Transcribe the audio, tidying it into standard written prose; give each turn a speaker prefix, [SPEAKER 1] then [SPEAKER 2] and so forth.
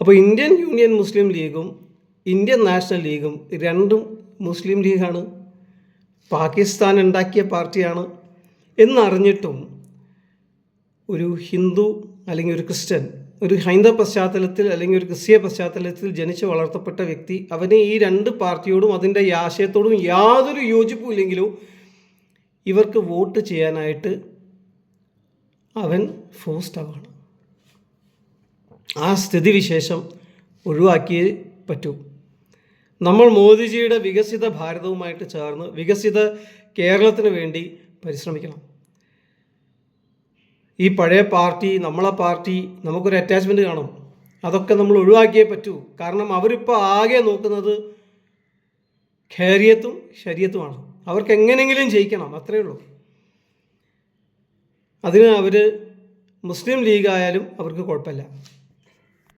[SPEAKER 1] അപ്പോൾ Indian union മുസ്ലിം ലീഗും Indian national ലീഗും രണ്ടും മുസ്ലിം ലീഗാണ്, പാകിസ്ഥാൻ ഉണ്ടാക്കിയ പാർട്ടിയാണ് എന്നറിഞ്ഞിട്ടും ഒരു ഹിന്ദു അല്ലെങ്കിൽ ഒരു ക്രിസ്ത്യൻ, ഒരു ഹൈന്ദവ പശ്ചാത്തലത്തിൽ അല്ലെങ്കിൽ ഒരു ക്രിസ്തീയ പശ്ചാത്തലത്തിൽ ജനിച്ച് വളർത്തപ്പെട്ട വ്യക്തി, അവന് ഈ രണ്ട് പാർട്ടിയോടും അതിൻ്റെ ആശയത്തോടും യാതൊരു യോജിപ്പും ഇല്ലെങ്കിലും ഇവർക്ക് വോട്ട് ചെയ്യാനായിട്ട് അവൻ ഫോഴ്സ്ഡ് ആവാണ്. ആ സ്ഥിതിവിശേഷം ഒഴിവാക്കിയേ പറ്റൂ. നമ്മൾ മോദിജിയുടെ വികസിത ഭാരതവുമായിട്ട് ചേർന്ന് വികസിത കേരളത്തിന് വേണ്ടി പരിശ്രമിക്കണം. ഈ പഴയ പാർട്ടി, നമ്മളെ പാർട്ടി, നമുക്കൊരു അറ്റാച്ച്മെൻറ്റ് കാണും, അതൊക്കെ നമ്മൾ ഒഴിവാക്കിയേ പറ്റൂ. കാരണം അവരിപ്പോൾ ആകെ നോക്കുന്നത് ഖൈറിയത്തും ശരീഅത്തുമാണ്. അവർക്ക് എങ്ങനെയെങ്കിലും ജയിക്കണം, അത്രയേ ഉള്ളൂ. അതിന് അവർ മുസ്ലിം ലീഗായാലും അവർക്ക് കുഴപ്പമില്ല.